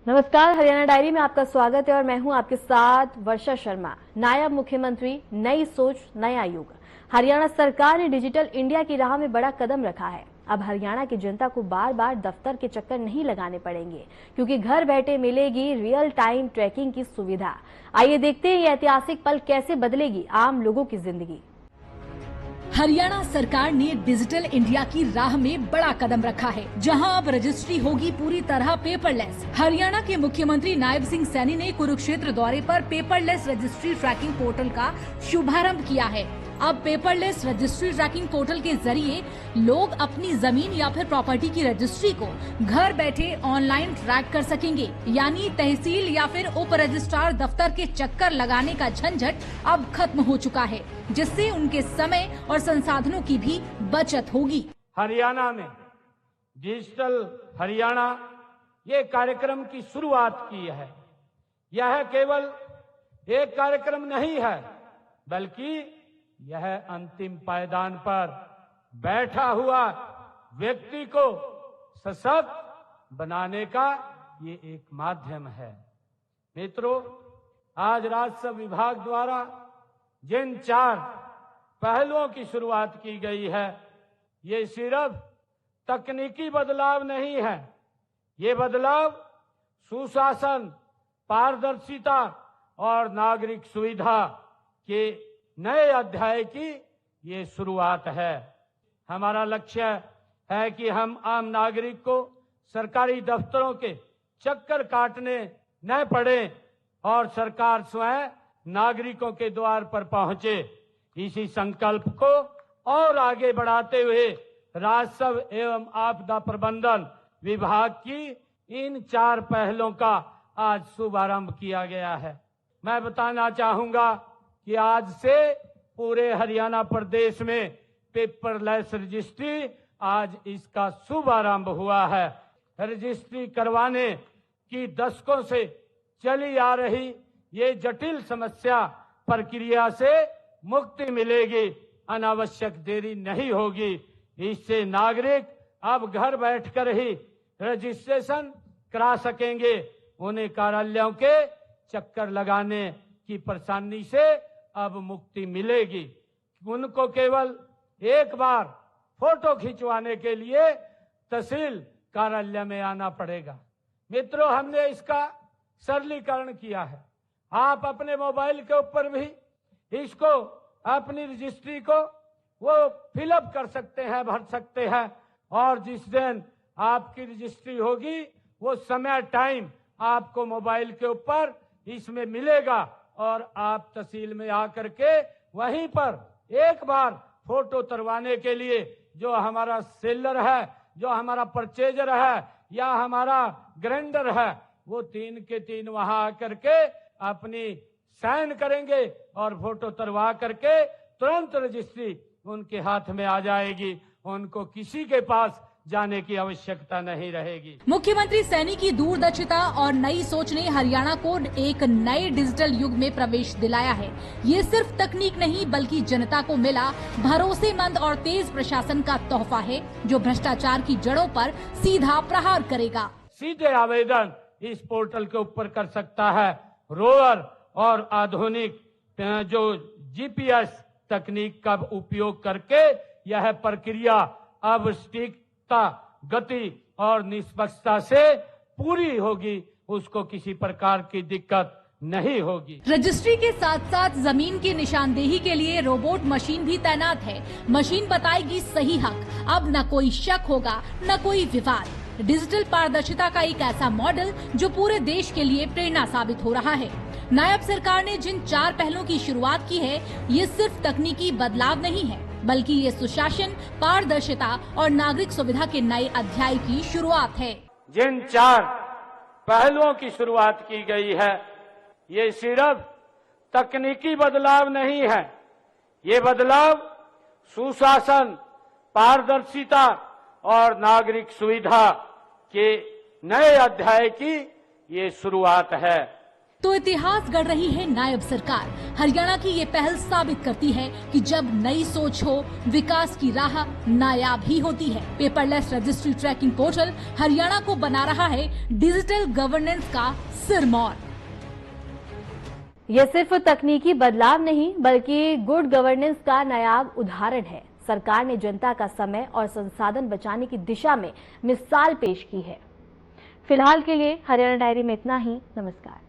नमस्कार, हरियाणा डायरी में आपका स्वागत है और मैं हूं आपके साथ वर्षा शर्मा। नायब मुख्यमंत्री, नई सोच, नया युग। हरियाणा सरकार ने डिजिटल इंडिया की राह में बड़ा कदम रखा है। अब हरियाणा की जनता को बार बार दफ्तर के चक्कर नहीं लगाने पड़ेंगे, क्योंकि घर बैठे मिलेगी रियल टाइम ट्रैकिंग की सुविधा। आइए देखते हैं ये ऐतिहासिक पल कैसे बदलेगी आम लोगों की जिंदगी। हरियाणा सरकार ने डिजिटल इंडिया की राह में बड़ा कदम रखा है, जहां अब रजिस्ट्री होगी पूरी तरह पेपरलेस। हरियाणा के मुख्यमंत्री नायब सिंह सैनी ने कुरुक्षेत्र दौरे पर पेपरलेस रजिस्ट्री ट्रैकिंग पोर्टल का शुभारंभ किया है। अब पेपरलेस रजिस्ट्री ट्रैकिंग पोर्टल के जरिए लोग अपनी जमीन या फिर प्रॉपर्टी की रजिस्ट्री को घर बैठे ऑनलाइन ट्रैक कर सकेंगे। यानी तहसील या फिर उप रजिस्ट्रार दफ्तर के चक्कर लगाने का झंझट अब खत्म हो चुका है, जिससे उनके समय और संसाधनों की भी बचत होगी। हरियाणा में डिजिटल हरियाणा ये कार्यक्रम की शुरुआत की है। यह केवल एक कार्यक्रम नहीं है, बल्कि यह अंतिम पायदान पर बैठा हुआ व्यक्ति को सशक्त बनाने का ये एक माध्यम है। मित्रों, आज राजस्व विभाग द्वारा जिन 4 पहलुओं की शुरुआत की गई है, ये सिर्फ तकनीकी बदलाव नहीं है, ये बदलाव सुशासन, पारदर्शिता और नागरिक सुविधा के नए अध्याय की ये शुरुआत है। हमारा लक्ष्य है कि हम आम नागरिक को सरकारी दफ्तरों के चक्कर काटने न पड़े और सरकार स्वयं नागरिकों के द्वार पर पहुंचे। इसी संकल्प को और आगे बढ़ाते हुए राजस्व एवं आपदा प्रबंधन विभाग की इन 4 पहलों का आज शुभारंभ किया गया है। मैं बताना चाहूंगा कि आज से पूरे हरियाणा प्रदेश में पेपरलेस रजिस्ट्री, आज इसका शुभारंभ हुआ है। रजिस्ट्री करवाने की दशकों से चली आ रही ये जटिल समस्या प्रक्रिया से मुक्ति मिलेगी, अनावश्यक देरी नहीं होगी। इससे नागरिक अब घर बैठकर ही रजिस्ट्रेशन करा सकेंगे। उन्हें कार्यालयों के चक्कर लगाने की परेशानी से अब मुक्ति मिलेगी। उनको केवल एक बार फोटो खिंचवाने के लिए तहसील कार्यालय में आना पड़ेगा। मित्रों, हमने इसका सरलीकरण किया है। आप अपने मोबाइल के ऊपर भी इसको, अपनी रजिस्ट्री को वो फिलअप कर सकते हैं, भर सकते हैं, और जिस दिन आपकी रजिस्ट्री होगी वो समय, टाइम आपको मोबाइल के ऊपर इसमें मिलेगा और आप तहसील में आकर के वहीं पर एक बार फोटो उतरवाने के लिए जो हमारा सेलर है, जो हमारा परचेजर है या हमारा ग्राइंडर है, वो 3 के 3 वहां आकर के अपनी साइन करेंगे और फोटो उतरवा करके तुरंत रजिस्ट्री उनके हाथ में आ जाएगी। उनको किसी के पास जाने की आवश्यकता नहीं रहेगी। मुख्यमंत्री सैनी की दूरदर्शिता और नई सोच ने हरियाणा को एक नए डिजिटल युग में प्रवेश दिलाया है। ये सिर्फ तकनीक नहीं, बल्कि जनता को मिला भरोसेमंद और तेज प्रशासन का तोहफा है, जो भ्रष्टाचार की जड़ों पर सीधा प्रहार करेगा। सीधे आवेदन इस पोर्टल के ऊपर कर सकता है। रोवर और आधुनिक जो GPS तकनीक का उपयोग करके यह प्रक्रिया अब सटीकता, गति और निष्पक्षता से पूरी होगी। उसको किसी प्रकार की दिक्कत नहीं होगी। रजिस्ट्री के साथ साथ जमीन की निशानदेही के लिए रोबोट मशीन भी तैनात है। मशीन बताएगी सही हक। अब न कोई शक होगा, न कोई विवाद। डिजिटल पारदर्शिता का एक ऐसा मॉडल जो पूरे देश के लिए प्रेरणा साबित हो रहा है। नायब सरकार ने जिन 4 पहलों की शुरुआत की है, ये सिर्फ तकनीकी बदलाव नहीं है, बल्कि ये सुशासन, पारदर्शिता और नागरिक सुविधा के नए अध्याय की शुरुआत है। जिन 4 पहलुओं की शुरुआत की गई है, ये सिर्फ तकनीकी बदलाव नहीं है, ये बदलाव सुशासन, पारदर्शिता और नागरिक सुविधा के नए अध्याय की ये शुरुआत है। तो इतिहास गढ़ रही है नायब सरकार। हरियाणा की ये पहल साबित करती है कि जब नई सोच हो, विकास की राह नायाब ही होती है। Paperless registry tracking portal Haryana को बना रहा है डिजिटल गवर्नेंस का सिरमौर। ये सिर्फ तकनीकी बदलाव नहीं बल्कि गुड गवर्नेंस का नायाब उदाहरण है। सरकार ने जनता का समय और संसाधन बचाने की दिशा में मिसाल पेश की है। फिलहाल के लिए हरियाणा डायरी में इतना ही। नमस्कार।